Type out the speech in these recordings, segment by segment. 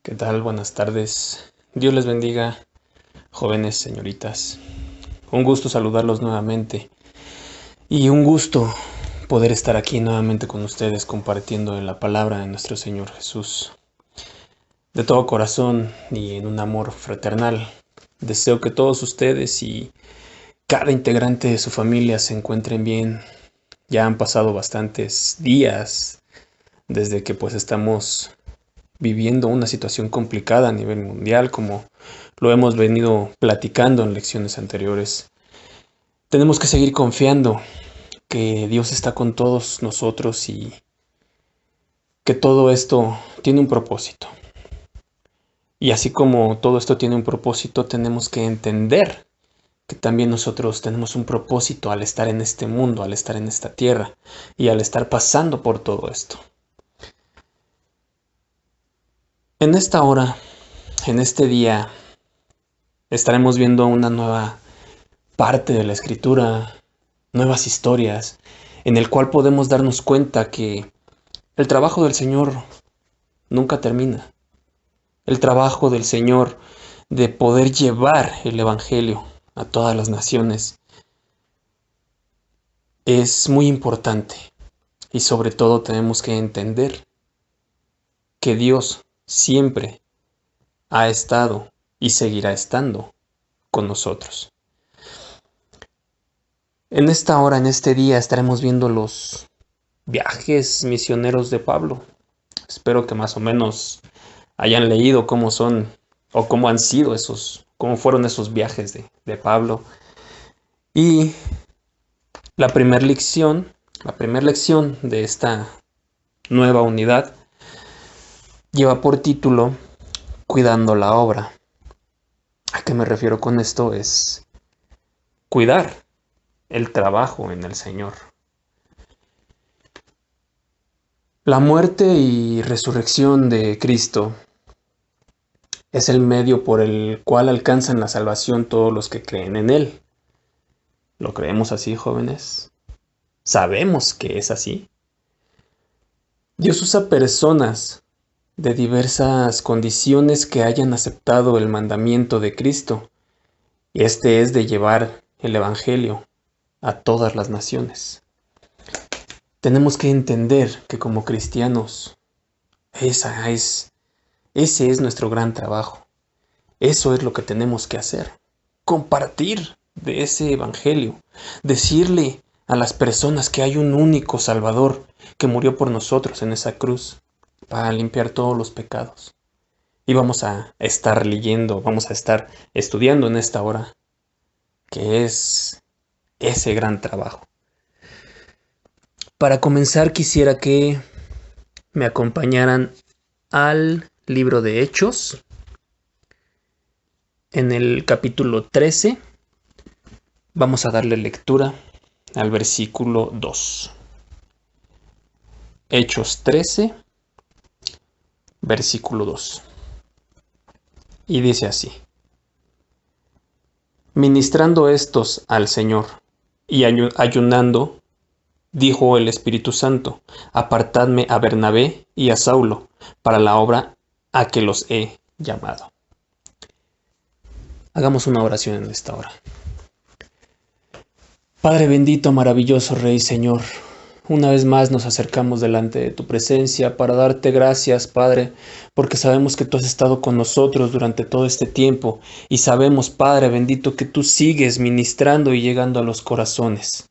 ¿Qué tal? Buenas tardes. Dios les bendiga, jóvenes, señoritas. Un gusto saludarlos nuevamente y un gusto poder estar aquí nuevamente con ustedes compartiendo en la palabra de nuestro Señor Jesús. De todo corazón y en un amor fraternal, deseo que todos ustedes y cada integrante de su familia se encuentren bien. Ya han pasado bastantes días desde que estamos viviendo una situación complicada a nivel mundial, como lo hemos venido platicando en lecciones anteriores. Tenemos que seguir confiando que Dios está con todos nosotros y que todo esto tiene un propósito. Y así como todo esto tiene un propósito, tenemos que entender que también nosotros tenemos un propósito al estar en este mundo, al estar en esta tierra y al estar pasando por todo esto. En esta hora, en este día, estaremos viendo una nueva parte de la escritura, nuevas historias, en el cual podemos darnos cuenta que el trabajo del Señor nunca termina. El trabajo del Señor de poder llevar el Evangelio a todas las naciones es muy importante y sobre todo tenemos que entender que Dios siempre ha estado y seguirá estando con nosotros. En esta hora, en este día, estaremos viendo los viajes misioneros de Pablo. Espero que más o menos hayan leído cómo son o cómo han sido cómo fueron esos viajes de Pablo. Y la primera lección de esta nueva unidad lleva por título Cuidando la obra. ¿A qué me refiero con esto? Es cuidar el trabajo en el Señor. La muerte y resurrección de Cristo es el medio por el cual alcanzan la salvación todos los que creen en Él. ¿Lo creemos así, jóvenes? ¿Sabemos que es así? Dios usa personas de diversas condiciones que hayan aceptado el mandamiento de Cristo, y este es de llevar el Evangelio a todas las naciones. Tenemos que entender que como cristianos, ese es nuestro gran trabajo. Eso es lo que tenemos que hacer. Compartir de ese Evangelio. Decirle a las personas que hay un único Salvador que murió por nosotros en esa cruz para limpiar todos los pecados. Y vamos a estar leyendo, vamos a estar estudiando en esta hora, que es ese gran trabajo. Para comenzar, quisiera que me acompañaran al libro de Hechos, en el capítulo 13. Vamos a darle lectura al versículo 2. Hechos 13, versículo 2. Y dice así: Ministrando estos al Señor y ayunando, dijo el Espíritu Santo: Apartadme a Bernabé y a Saulo para la obra a que los he llamado. Hagamos una oración en esta hora. Padre bendito, maravilloso Rey, Señor, una vez más nos acercamos delante de tu presencia para darte gracias, Padre, porque sabemos que tú has estado con nosotros durante todo este tiempo y sabemos, Padre bendito, que tú sigues ministrando y llegando a los corazones.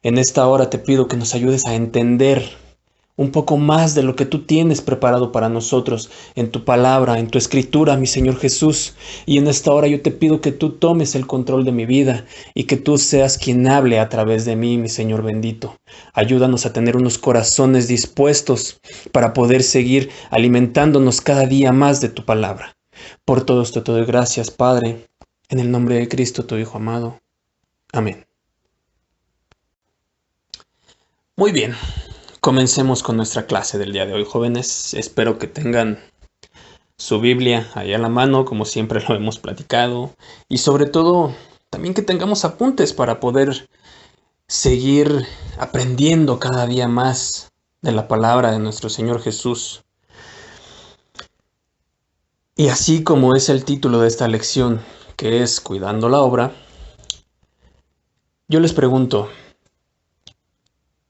En esta hora te pido que nos ayudes a entender un poco más de lo que tú tienes preparado para nosotros en tu palabra, en tu escritura, mi Señor Jesús. Y en esta hora yo te pido que tú tomes el control de mi vida y que tú seas quien hable a través de mí, mi Señor bendito. Ayúdanos a tener unos corazones dispuestos para poder seguir alimentándonos cada día más de tu palabra. Por todo esto te doy gracias, Padre, en el nombre de Cristo, tu Hijo amado. Amén. Muy bien. Comencemos con nuestra clase del día de hoy, jóvenes. Espero que tengan su Biblia ahí a la mano, como siempre lo hemos platicado. Y sobre todo, también que tengamos apuntes para poder seguir aprendiendo cada día más de la palabra de nuestro Señor Jesús. Y así como es el título de esta lección, que es Cuidando la obra, yo les pregunto,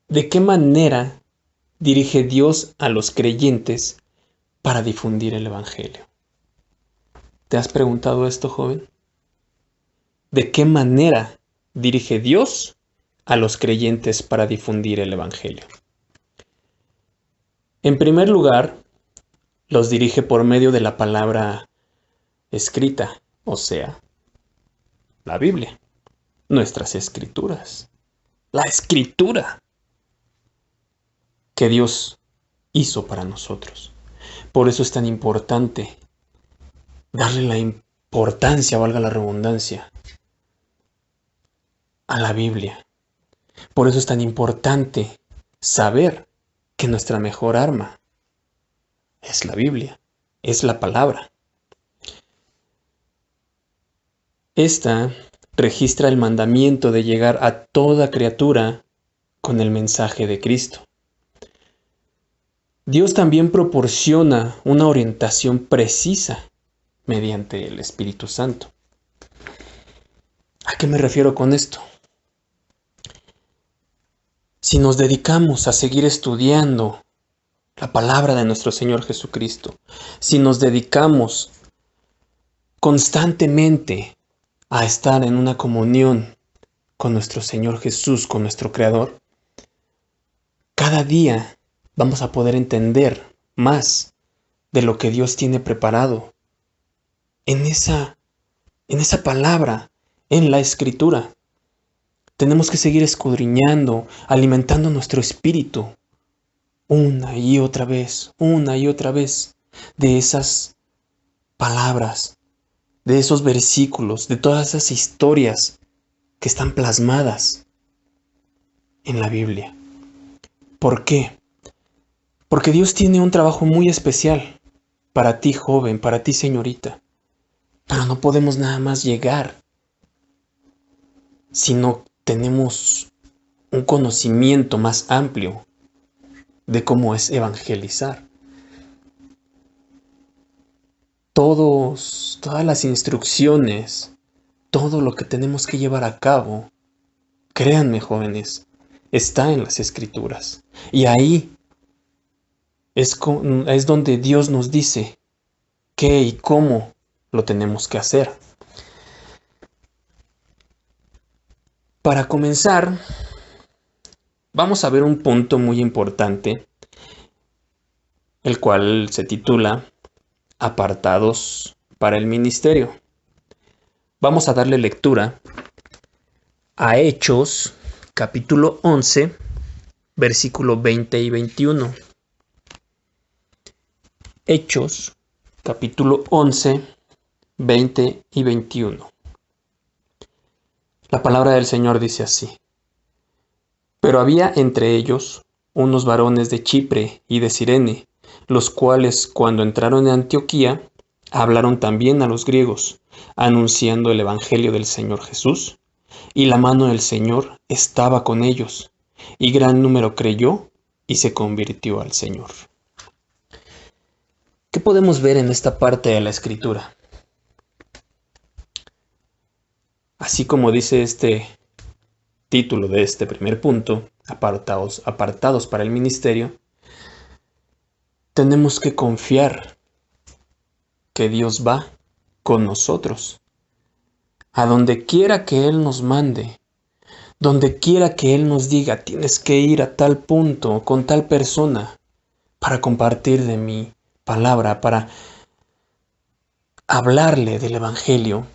¿de qué manera dirige Dios a los creyentes para difundir el Evangelio? ¿Te has preguntado esto, joven? ¿De qué manera dirige Dios a los creyentes para difundir el Evangelio? En primer lugar, los dirige por medio de la palabra escrita, o sea, la Biblia, nuestras escrituras, la escritura que Dios hizo para nosotros. Por eso es tan importante darle la importancia, valga la redundancia, a la Biblia. Por eso es tan importante saber que nuestra mejor arma es la Biblia, es la palabra. Esta registra el mandamiento de llegar a toda criatura con el mensaje de Cristo. Dios también proporciona una orientación precisa mediante el Espíritu Santo. ¿A qué me refiero con esto? Si nos dedicamos a seguir estudiando la palabra de nuestro Señor Jesucristo, si nos dedicamos constantemente a estar en una comunión con nuestro Señor Jesús, con nuestro Creador, cada día vamos a poder entender más de lo que Dios tiene preparado en esa palabra, en la Escritura. Tenemos que seguir escudriñando, alimentando nuestro espíritu una y otra vez de esas palabras, de esos versículos, de todas esas historias que están plasmadas en la Biblia. ¿Por qué? Porque Dios tiene un trabajo muy especial para ti, joven, para ti, señorita. Pero no podemos nada más llegar si no tenemos un conocimiento más amplio de cómo es evangelizar. Todas las instrucciones, todo lo que tenemos que llevar a cabo, créanme, jóvenes, está en las Escrituras. Y ahí es donde Dios nos dice qué y cómo lo tenemos que hacer. Para comenzar, vamos a ver un punto muy importante, el cual se titula Apartados para el ministerio. Vamos a darle lectura a Hechos, capítulo 11, versículo 20 y 21. Hechos, capítulo 11, 20 y 21. La palabra del Señor dice así: Pero había entre ellos unos varones de Chipre y de Cirene, los cuales, cuando entraron en Antioquía, hablaron también a los griegos, anunciando el evangelio del Señor Jesús, y la mano del Señor estaba con ellos, y gran número creyó y se convirtió al Señor. ¿Qué podemos ver en esta parte de la Escritura? Así como dice este título de este primer punto, apartados para el ministerio, tenemos que confiar que Dios va con nosotros. A donde quiera que Él nos mande, donde quiera que Él nos diga, tienes que ir a tal punto, con tal persona, para compartir de mi palabra, para hablarle del Evangelio.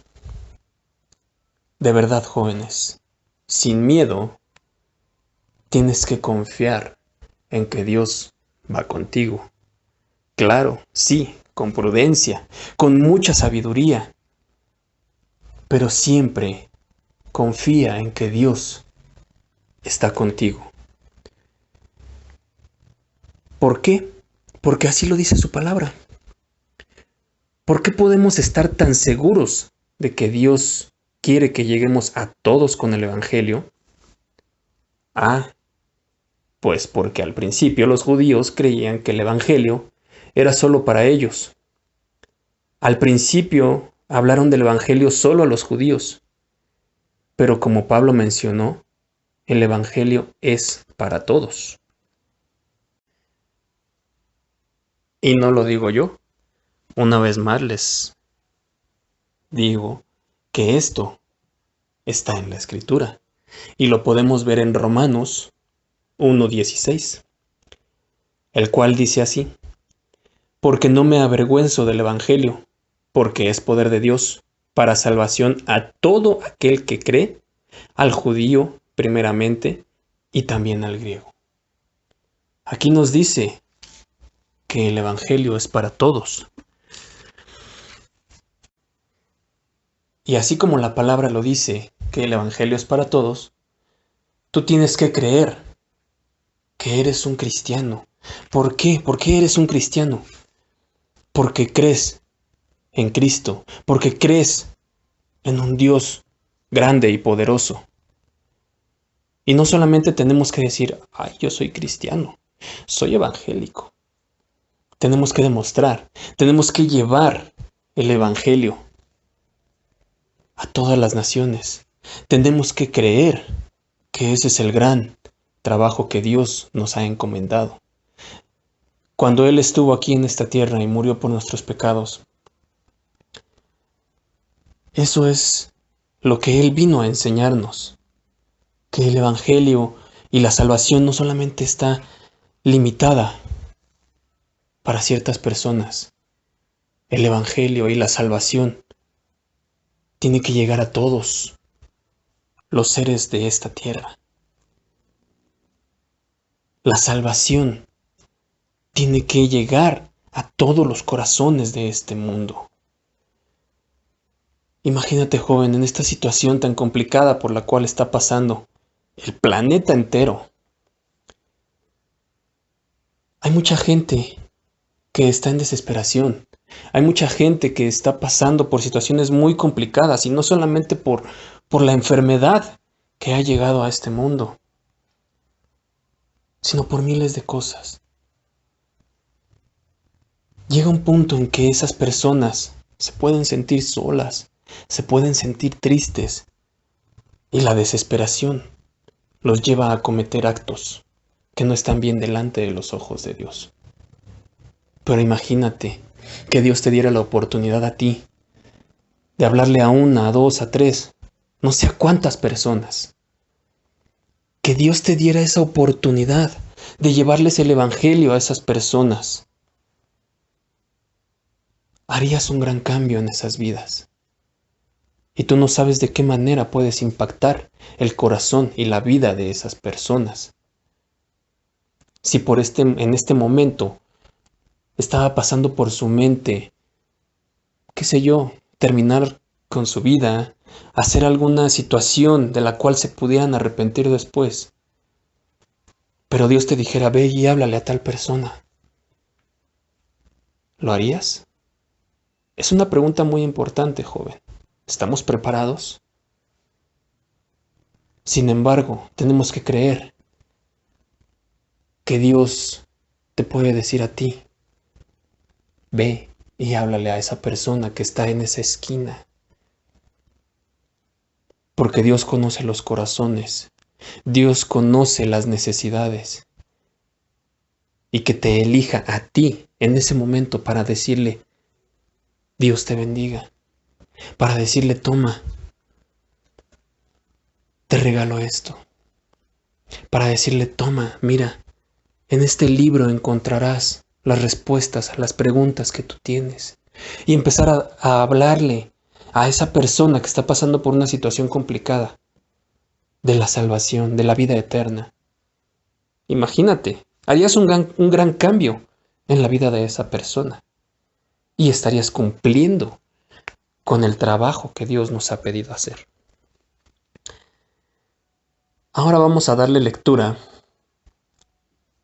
De verdad, jóvenes, sin miedo, tienes que confiar en que Dios va contigo. Claro, sí, con prudencia, con mucha sabiduría, pero siempre confía en que Dios está contigo. ¿Por qué? Porque así lo dice su palabra. ¿Por qué podemos estar tan seguros de que Dios quiere que lleguemos a todos con el Evangelio? Pues porque al principio los judíos creían que el Evangelio era solo para ellos. Al principio hablaron del Evangelio solo a los judíos, pero como Pablo mencionó, el Evangelio es para todos. Y no lo digo yo. Una vez más les digo que esto está en la Escritura y lo podemos ver en Romanos 1:16, el cual dice así: porque no me avergüenzo del Evangelio, porque es poder de Dios para salvación a todo aquel que cree, al judío primeramente y también al griego. Aquí nos dice que el Evangelio es para todos. Y así como la palabra lo dice, que el Evangelio es para todos, tú tienes que creer que eres un cristiano. ¿Por qué? ¿Por qué eres un cristiano? Porque crees en Cristo, porque crees en un Dios grande y poderoso. Y no solamente tenemos que decir, ay, yo soy cristiano, soy evangélico. Tenemos que demostrar, tenemos que llevar el Evangelio a todas las naciones. Tenemos que creer que ese es el gran trabajo que Dios nos ha encomendado. Cuando Él estuvo aquí en esta tierra y murió por nuestros pecados, eso es lo que Él vino a enseñarnos, que el Evangelio y la salvación no solamente está limitada para ciertas personas. El Evangelio y la salvación tiene que llegar a todos los seres de esta tierra. La salvación tiene que llegar a todos los corazones de este mundo. Imagínate, joven, en esta situación tan complicada por la cual está pasando el planeta entero. Hay mucha gente que está en desesperación. Hay mucha gente que está pasando por situaciones muy complicadas y no solamente por la enfermedad que ha llegado a este mundo, sino por miles de cosas. Llega un punto en que esas personas se pueden sentir solas, se pueden sentir tristes y la desesperación los lleva a cometer actos que no están bien delante de los ojos de Dios. Pero imagínate que Dios te diera la oportunidad a ti de hablarle a una, a dos, a tres, no sé a cuántas personas. Que Dios te diera esa oportunidad de llevarles el Evangelio a esas personas. Harías un gran cambio en esas vidas. Y tú no sabes de qué manera puedes impactar el corazón y la vida de esas personas. Si en este momento estaba pasando por su mente, qué sé yo, terminar con su vida, hacer alguna situación de la cual se pudieran arrepentir después. Pero Dios te dijera, ve y háblale a tal persona. ¿Lo harías? Es una pregunta muy importante, joven. ¿Estamos preparados? Sin embargo, tenemos que creer que Dios te puede decir a ti, ve y háblale a esa persona que está en esa esquina. Porque Dios conoce los corazones, Dios conoce las necesidades. Y que te elija a ti en ese momento para decirle, Dios te bendiga. Para decirle, toma, te regalo esto. Para decirle, toma, mira, en este libro encontrarás las respuestas a las preguntas que tú tienes. Y empezar a hablarle a esa persona que está pasando por una situación complicada de la salvación, de la vida eterna. Imagínate, harías un gran cambio en la vida de esa persona y estarías cumpliendo con el trabajo que Dios nos ha pedido hacer. Ahora vamos a darle lectura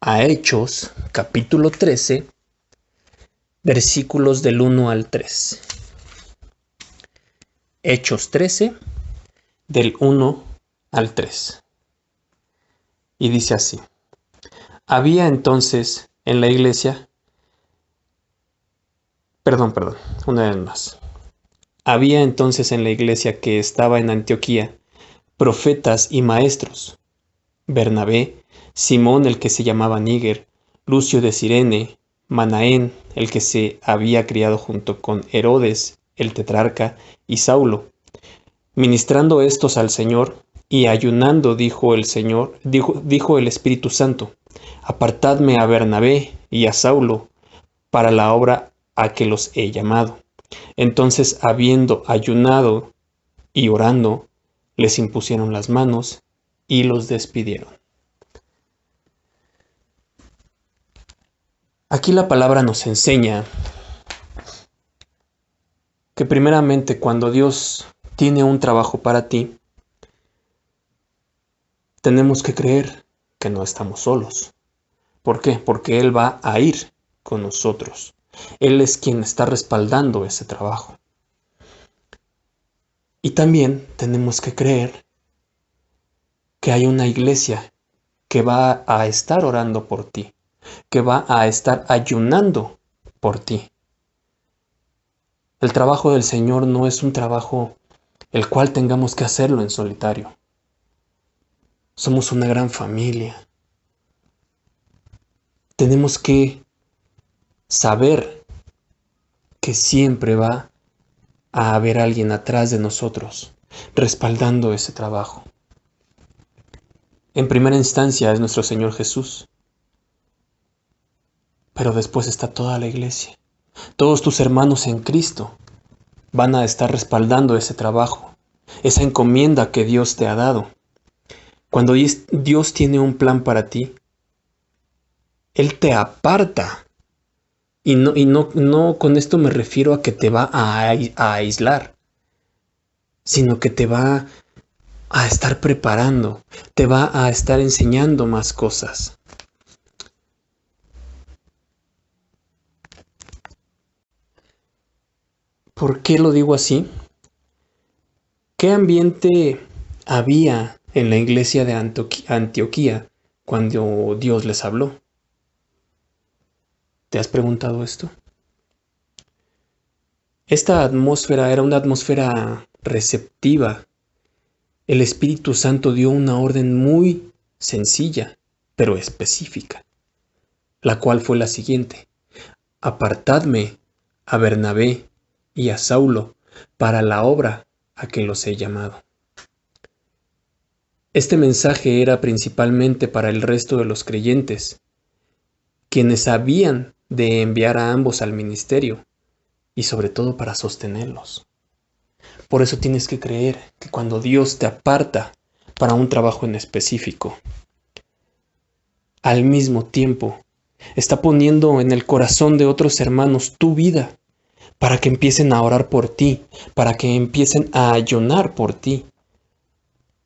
a Hechos, capítulo 13, versículos del 1 al 3. Hechos 13, del 1 al 3. Y dice así: había entonces en la iglesia Perdón, una vez más. Había entonces en la iglesia que estaba en Antioquía profetas y maestros: Bernabé, Simón el que se llamaba Níger, Lucio de Cirene, Manaén el que se había criado junto con Herodes el tetrarca, y Saulo. Ministrando estos al Señor y ayunando, dijo el Espíritu Santo: Apartadme a Bernabé y a Saulo para la obra a que los he llamado. Entonces, habiendo ayunado y orando, les impusieron las manos y los despidieron. Aquí la palabra nos enseña que primeramente cuando Dios tiene un trabajo para ti, tenemos que creer que no estamos solos. ¿Por qué? Porque Él va a ir con nosotros. Él es quien está respaldando ese trabajo. Y también tenemos que creer que hay una iglesia que va a estar orando por ti, que va a estar ayunando por ti. El trabajo del Señor no es un trabajo el cual tengamos que hacerlo en solitario. Somos una gran familia. Tenemos que saber que siempre va a haber alguien atrás de nosotros, respaldando ese trabajo. En primera instancia es nuestro Señor Jesús, pero después está toda la iglesia. Todos tus hermanos en Cristo van a estar respaldando ese trabajo, esa encomienda que Dios te ha dado. Cuando Dios tiene un plan para ti, Él te aparta. Y no con esto me refiero a que te va a aislar, sino que te va a estar preparando, te va a estar enseñando más cosas. ¿Por qué lo digo así? ¿Qué ambiente había en la iglesia de Antioquía cuando Dios les habló? ¿Te has preguntado esto? Esta atmósfera era una atmósfera receptiva. El Espíritu Santo dio una orden muy sencilla, pero específica, la cual fue la siguiente: apartadme a Bernabé y a Saulo para la obra a que los he llamado. Este mensaje era principalmente para el resto de los creyentes, quienes habían de enviar a ambos al ministerio y sobre todo para sostenerlos. Por eso tienes que creer que cuando Dios te aparta para un trabajo en específico, al mismo tiempo está poniendo en el corazón de otros hermanos tu vida para que empiecen a orar por ti, para que empiecen a ayunar por ti,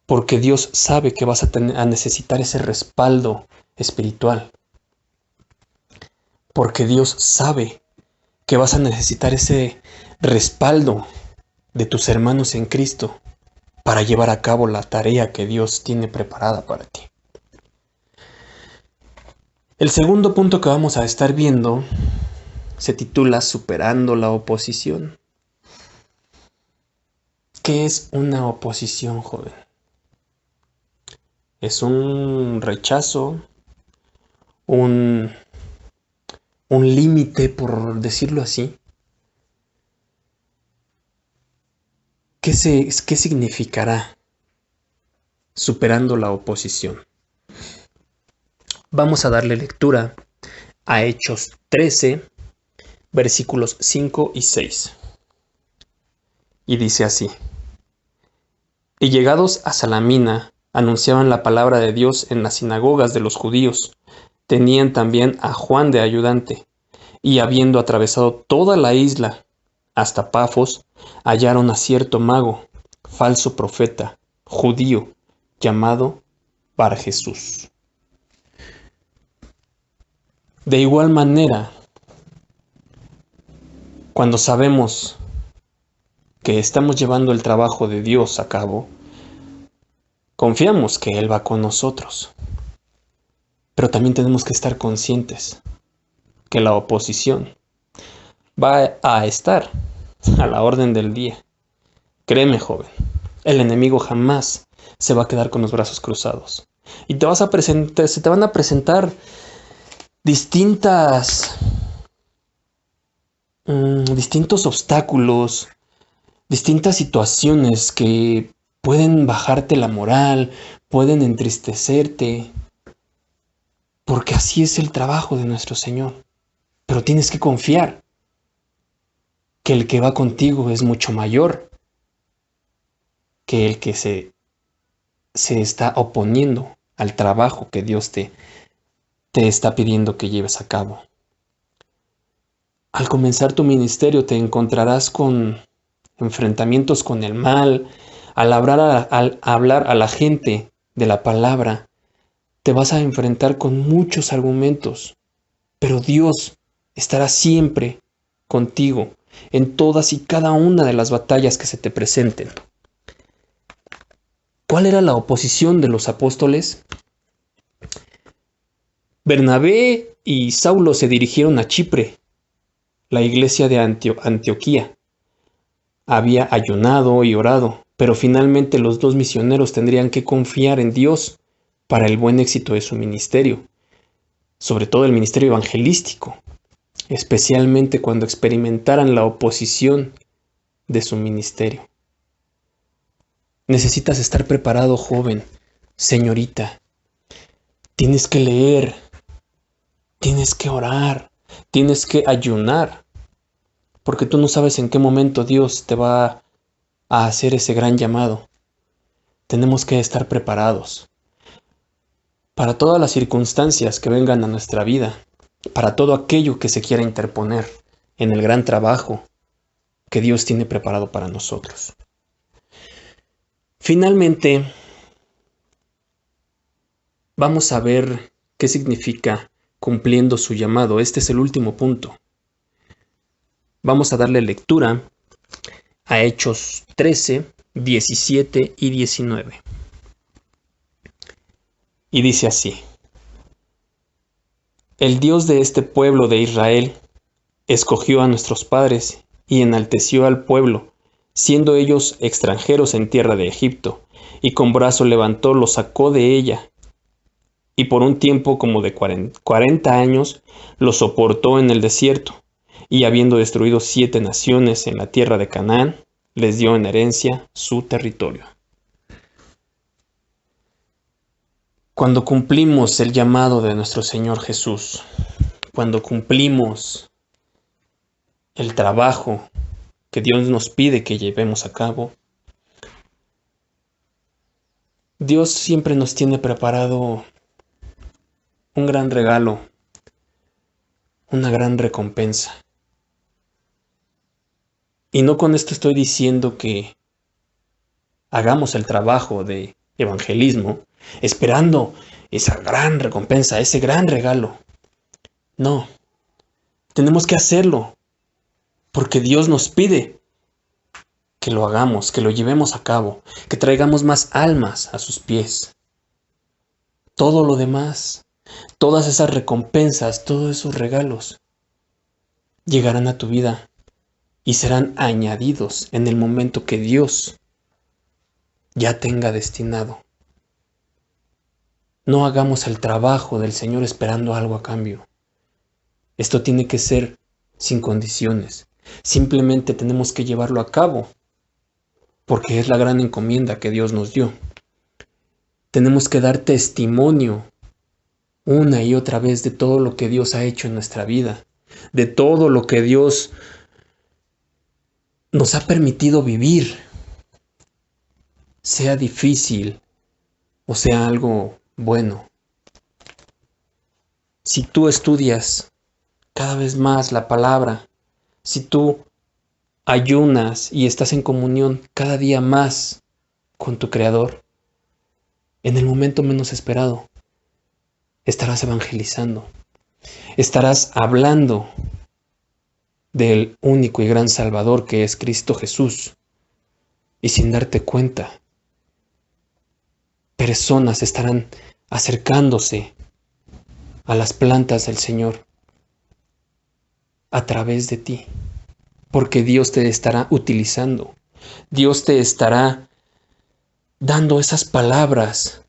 porque Dios sabe que vas a necesitar ese respaldo espiritual, porque Dios sabe que vas a necesitar ese respaldo de tus hermanos en Cristo para llevar a cabo la tarea que Dios tiene preparada para ti. El segundo punto que vamos a estar viendo se titula Superando la oposición. ¿Qué es una oposición, joven? Es un rechazo, un límite, por decirlo así. ¿Qué significará superando la oposición? Vamos a darle lectura a Hechos 13, versículos 5 y 6. Y dice así: Y llegados a Salamina, anunciaban la palabra de Dios en las sinagogas de los judíos. Tenían también a Juan de ayudante, y habiendo atravesado toda la isla hasta Pafos, hallaron a cierto mago, falso profeta, judío, llamado Bar Jesús. De igual manera, cuando sabemos que estamos llevando el trabajo de Dios a cabo, confiamos que Él va con nosotros. Pero también tenemos que estar conscientes que la oposición va a estar a la orden del día. Créeme, joven, el enemigo jamás se va a quedar con los brazos cruzados. Y se te van a presentar distintos obstáculos, distintas situaciones que pueden bajarte la moral, pueden entristecerte, porque así es el trabajo de nuestro Señor. Pero tienes que confiar que el que va contigo es mucho mayor que el que se está oponiendo al trabajo que Dios te está pidiendo que lleves a cabo. Al comenzar tu ministerio te encontrarás con enfrentamientos con el mal. Al hablar a la gente de la palabra, te vas a enfrentar con muchos argumentos, pero Dios estará siempre contigo en todas y cada una de las batallas que se te presenten. ¿Cuál era la oposición de los apóstoles? Bernabé y Saulo se dirigieron a Chipre. La iglesia de Antioquía había ayunado y orado, pero finalmente los dos misioneros tendrían que confiar en Dios para el buen éxito de su ministerio, sobre todo el ministerio evangelístico, especialmente cuando experimentaran la oposición de su ministerio. Necesitas estar preparado, joven, señorita. Tienes que leer, tienes que orar, tienes que ayunar, porque tú no sabes en qué momento Dios te va a hacer ese gran llamado. Tenemos que estar preparados para todas las circunstancias que vengan a nuestra vida, para todo aquello que se quiera interponer en el gran trabajo que Dios tiene preparado para nosotros. Finalmente, vamos a ver qué significa cumpliendo su llamado. Este es el último punto. Vamos a darle lectura a Hechos 13, 17 y 19. Y dice así: El Dios de este pueblo de Israel escogió a nuestros padres y enalteció al pueblo, siendo ellos extranjeros en tierra de Egipto, y con brazo levantó los sacó de ella, y por un tiempo como de 40 años los soportó en el desierto, y habiendo destruido 7 naciones en la tierra de Canaán, les dio en herencia su territorio. Cuando cumplimos el llamado de nuestro Señor Jesús, cuando cumplimos el trabajo que Dios nos pide que llevemos a cabo, Dios siempre nos tiene preparado un gran regalo, una gran recompensa. Y no con esto estoy diciendo que hagamos el trabajo de evangelismo esperando esa gran recompensa, ese gran regalo. No, tenemos que hacerlo porque Dios nos pide que lo hagamos, que lo llevemos a cabo, que traigamos más almas a sus pies. Todo lo demás, todas esas recompensas, todos esos regalos llegarán a tu vida y serán añadidos en el momento que Dios ya tenga destinado. No hagamos el trabajo del Señor esperando algo a cambio. Esto tiene que ser sin condiciones. Simplemente tenemos que llevarlo a cabo, porque es la gran encomienda que Dios nos dio. Tenemos que dar testimonio una y otra vez de todo lo que Dios ha hecho en nuestra vida, de todo lo que Dios nos ha permitido vivir, sea difícil o sea algo bueno. Si tú estudias cada vez más la palabra, si tú ayunas y estás en comunión cada día más con tu Creador, en el momento menos esperado estarás evangelizando, estarás hablando del único y gran Salvador que es Cristo Jesús, y sin darte cuenta, personas estarán acercándose a las plantas del Señor a través de ti. porque Dios te estará utilizando. Dios te estará dando esas palabras.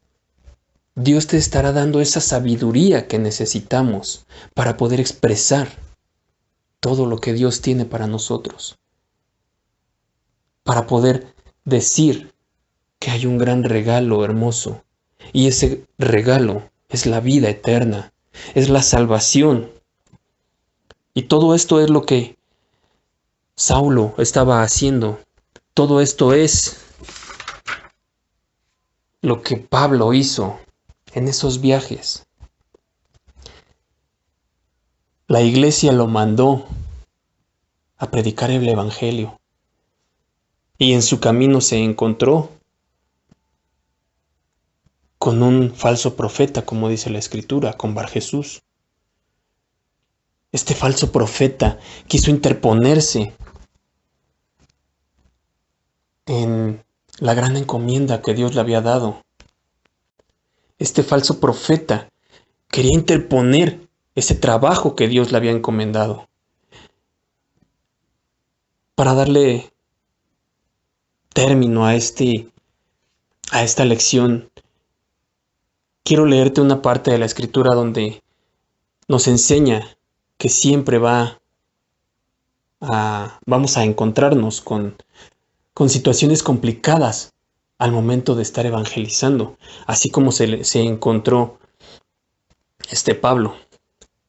Dios te estará dando esa sabiduría que necesitamos para poder expresar todo lo que Dios tiene para nosotros. Para poder decir que hay un gran regalo hermoso. Y ese regalo es la vida eterna, es la salvación. Y todo esto es lo que Saulo estaba haciendo. Todo esto es lo que Pablo hizo en esos viajes. La iglesia lo mandó a predicar el evangelio. Y en su camino se encontró con un falso profeta, como dice la Escritura, con Bar Jesús. Este falso profeta quiso interponerse en la gran encomienda que Dios le había dado. Este falso profeta quería interponer ese trabajo que Dios le había encomendado. Para darle término a esta lección, quiero leerte una parte de la Escritura donde nos enseña que siempre vamos a encontrarnos con situaciones complicadas al momento de estar evangelizando, así como se encontró Pablo.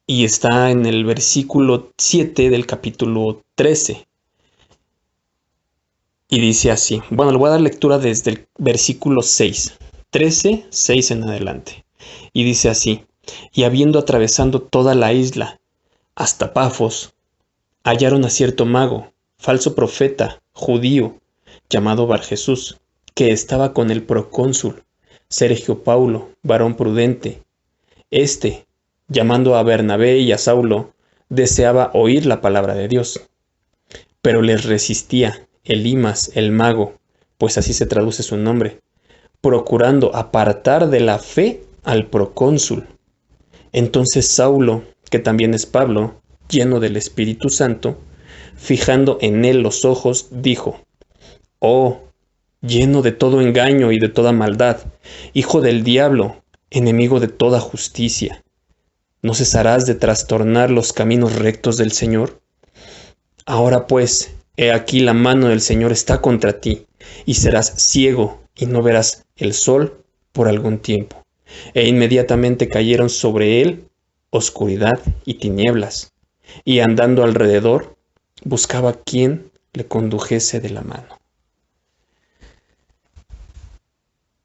Y está en el versículo 7 del capítulo 13. Y dice así, bueno, le voy a dar lectura desde el versículo 6, 13, 6 en adelante. Y dice así, y habiendo atravesando toda la isla, hasta Pafos, hallaron a cierto mago, falso profeta, judío, llamado Bar Jesús, que estaba con el procónsul Sergio Paulo, varón prudente. Llamando a Bernabé y a Saulo, deseaba oír la palabra de Dios. Pero les resistía Elimas, el mago, pues así se traduce su nombre, procurando apartar de la fe al procónsul. Entonces Saulo, que también es Pablo, lleno del Espíritu Santo, fijando en él los ojos, dijo: «Oh, lleno de todo engaño y de toda maldad, hijo del diablo, enemigo de toda justicia, ¿no cesarás de trastornar los caminos rectos del Señor? Ahora pues, he aquí la mano del Señor está contra ti, y serás ciego y no verás el sol por algún tiempo». E inmediatamente cayeron sobre él oscuridad y tinieblas, y andando alrededor, buscaba quien le condujese de la mano.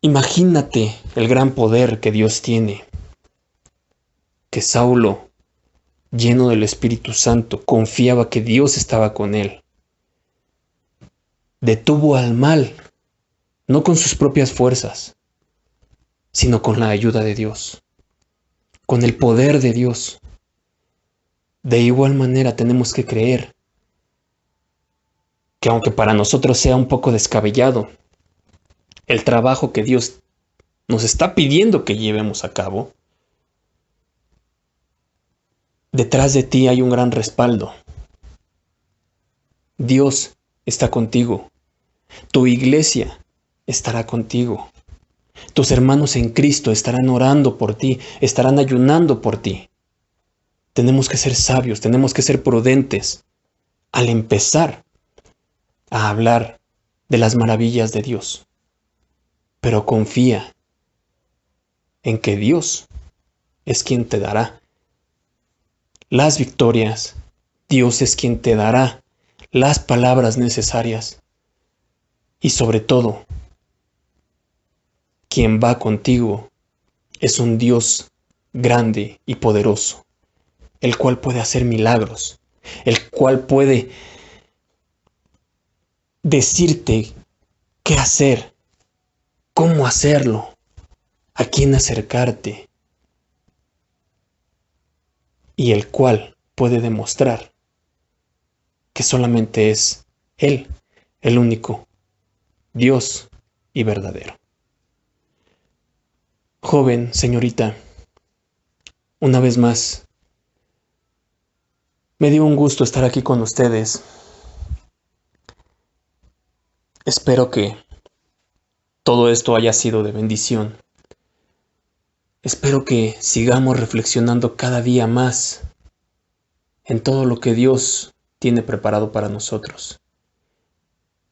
Imagínate el gran poder que Dios tiene, que Saulo, lleno del Espíritu Santo, confiaba que Dios estaba con él. Detuvo al mal, no con sus propias fuerzas, sino con la ayuda de Dios, con el poder de Dios. De igual manera tenemos que creer que aunque para nosotros sea un poco descabellado, el trabajo que Dios nos está pidiendo que llevemos a cabo, detrás de ti hay un gran respaldo. Dios está contigo. Tu iglesia estará contigo. Tus hermanos en Cristo estarán orando por ti, estarán ayunando por ti. Tenemos que ser sabios, tenemos que ser prudentes al empezar a hablar de las maravillas de Dios. Pero confía en que Dios es quien te dará las victorias. Dios es quien te dará las palabras necesarias. Y sobre todo, quien va contigo es un Dios grande y poderoso, el cual puede hacer milagros, el cual puede decirte qué hacer, cómo hacerlo, a quién acercarte, y el cual puede demostrar que solamente es Él, el único Dios y verdadero. Joven, señorita, una vez más, me dio un gusto estar aquí con ustedes. Espero que todo esto haya sido de bendición. Espero que sigamos reflexionando cada día más en todo lo que Dios tiene preparado para nosotros.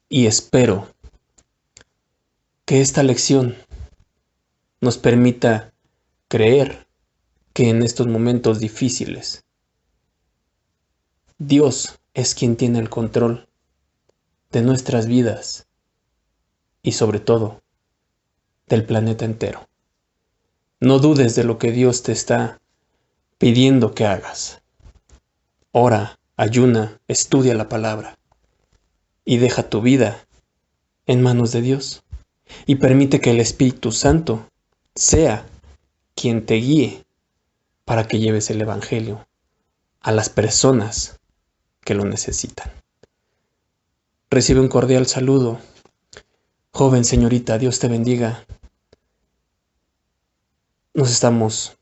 Y espero que esta lección nos permita creer que en estos momentos difíciles, Dios es quien tiene el control de nuestras vidas y sobre todo del planeta entero. No dudes de lo que Dios te está pidiendo que hagas. Ora, ayuna, estudia la palabra y deja tu vida en manos de Dios y permite que el Espíritu Santo sea quien te guíe para que lleves el Evangelio a las personas que lo necesitan. Recibe un cordial saludo. Joven señorita, Dios te bendiga. Nos estamos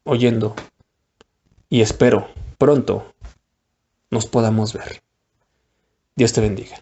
oyendo y espero pronto nos podamos ver. Dios te bendiga.